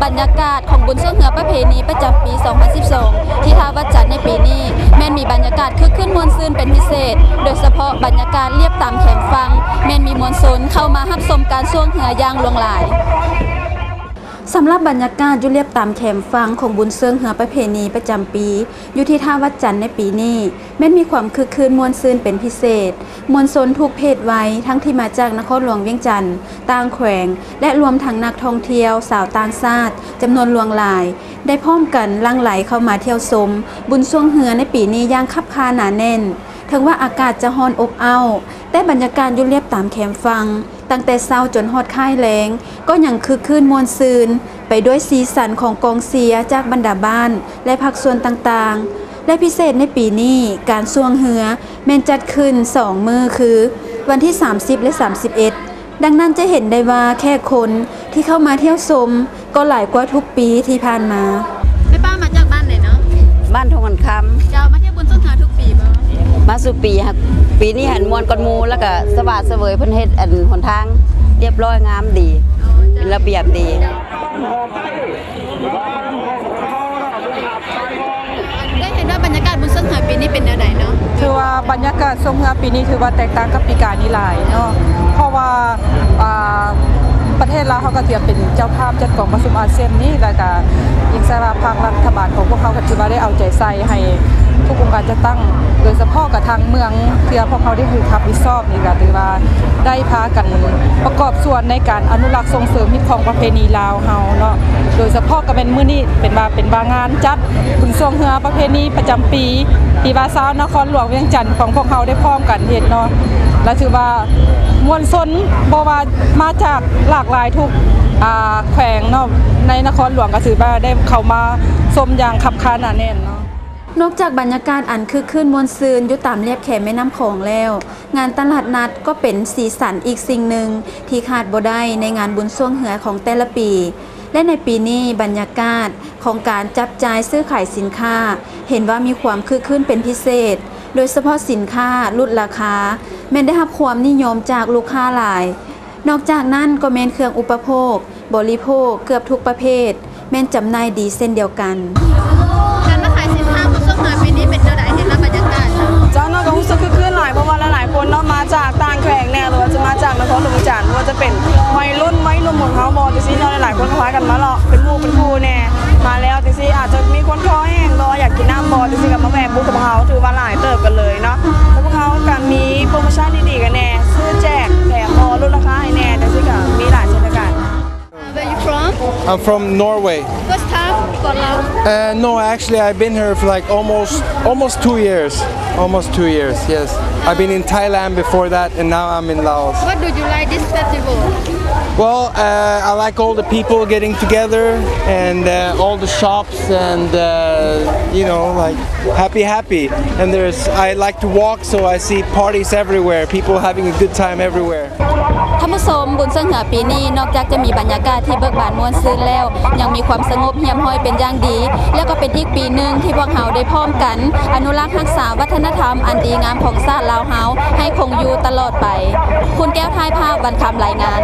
บรรยากาศของบุญส่งเหือประเพณีประจำปี 2012 ที่ท่าวัดจันทร์ในปีนี้แม่นมีบรรยากาศคึกคืนม่วนซื่นเป็นพิเศษโดยเฉพาะบรรยากาศเรียบตามแคมฟังแม่นมีมวลชนเข้ามารับชมการส่งเหืออย่างหลวงหลายสำหรับบรรยากาศอยู่เรียบตามแคมฟังของบุญเซิงเหือประเพณีประจำปีอยู่ที่ท่าวัดจันทร์ในปีนี้แม้นมีความคึกคืนม่วนซื่นเป็นพิเศษมวลชนทุกเพศวัยทั้งที่มาจากนครหลวงเวียงจันทร์ต่างแขวงและรวมทั้งนักท่องเที่ยวสาวต่างชาติจำนวนหลวงหลายได้พร้อมกันหลั่งไหลเข้ามาเที่ยวชมบุญส่งเหือในปีนี้อย่างคับคาหนาแน่นถึงว่าอากาศจะร้อนอบอ้าวแต่บรรยากาศอยู่เรียบตามแคมฟังตั้งแต่เช้าจนฮอดค่ายแลงก็ยังคึกคืนม่วนซื่นไปด้วยสีสันของกองเชียร์จากบรรดาบ้านและภาคส่วนต่างๆและพิเศษในปีนี้การส่วงเหือแม่นจัดขึ้น2มื้อคือวันที่30และ31ดังนั้นจะเห็นได้ว่าแค่คนที่เข้ามาเที่ยวชมก็หลายกว่าทุกปีที่ผ่านมาแม่ป้ามาจากบ้านไหนเนาะบ้านทองกันคำเจ้ามาเที่ยวบุญส่งเหือทุกปีบ่มาสู่ปีครับปีนี้หันมวนก้อนมูแล้วก็สวัสดิ์เสวยเพิ่นเฮ็ดอันหนทางเรียบร้อยงามดีเป็นระเบียบดีได้เห็นว่าบรรยากาศบุญส่งเหือปีนี้เป็นแนวไหนเนาะถือว่าบรรยากาศส่งเหือปีนี้ถือว่าแตกต่างกับปีกานี้หลายเนาะเพราะว่าประเทศลาวเขาก็เตรียมเป็นเจ้าภาพจัดกองประชุมอาเซียนนี้แล้วก็ยิ่งสภาพภาครัฐบาลของพวกเขาก็ถือว่าได้เอาใจใส่ให้ทุกองค์การจะตั้งโดยเฉพาะกับทางเมืองเพื่อพวกเขาได้ถือรับผิดชอบนี่ก็ถือว่าได้พากันประกอบส่วนในการอนุรักษ์ส่งเสริมฮิตของประเพณีลาวเฮาเนาะโดยเฉพาะก็เป็นมื้อนี้เป็นบางานจัดบุญส่งเหือประเพณีประจำปีที่ว่าชาวนครหลวงเวียงจันทร์ของพวกเขาได้พร้อมกันเฮ็ดเนาะและถือว่ามวลชนบ่ว่ามาจากหลากหลายทุกแขวงเนาะในนครหลวงก็ถือว่าได้เข้ามาชมอย่างคับคั่นหนาแน่นเนาะนอกจากบรรยากาศอันคึกคืนม่วนซื่นอยู่ตามเรียบแคมแม่น้ำโขงแล้วงานตลาดนัดก็เป็นสีสันอีกสิ่งหนึ่งที่ขาดบ่ได้ในงานบุญส่งเหือของแต่ละปีและในปีนี้บรรยากาศของการจับจ่ายซื้อขายสินค้าเห็นว่ามีความคึกคืนเป็นพิเศษโดยเฉพาะสินค้าลดราคาแม้นได้รับความนิยมจากลูกค้าหลายนอกจากนั้นก็แม้นเครื่องอุปโภคบริโภคเกือบทุกประเภทแม้นจำหน่ายดีเช่นเดียวกันการมาขายสินค้าบุญส่งเหือปีนี้เป็นแนวไหนเห็นแล้วบรรยากาศเจ้าน้องก็รู้สึกคึกคืนหลายเพราะว่าหลายคนเนาะมาจากต่างแขวงแน่หรือว่าจะมาจากนครหลวงเวียงจันทร์ว่าจะเป็นวัยรุ่นวัยหนุ่มของเขาบอกจังซี่เนาะหลายคนก็พากันมาเลาะเป็นหมู่เป็นคู่แน่มาแล้วจังซี่อาจจะมีคนคอแห้งรออยากกินน้ำบ่จังซี่ก็มาแวะบุกกับเขาถือว่าหลายเติบกันเลยเนาะแล้วพวกเขาก็มีโปรโมชั่นดีๆกันแน่ซื้อแจกแถมบ่ลดราคาให้แน่จังซี่ก็มีหลายเช่นกันWhere you from? I'm from Norway. First time for Laos? No, actually, I've been here for like almost 2 years. Almost 2 years, yes. I've been in Thailand before that, and now I'm in Laos. What do you like this festival? Well, I like all the people getting together and all the shops and like happy. And I like to walk, so I see parties everywhere. People having a good time everywhere. ท่านผู้ชมบุญส่งเหือปีนี้นอกจากจะมีบรรยากาศที่เบิกบานม่วนซื่นแล้วยังมีความสงบเหี่ยมห้อยเป็นอย่างดีแล้วก็เป็นอีกปีหนึ่งที่พวกเราได้พร้อมกันอนุรักษ์รักษาวัฒนธรรมอันดีงามของชาติลาวเฮาให้คงอยู่ตลอดไปคุณแก้วถ่ายภาพวันคำรายงาน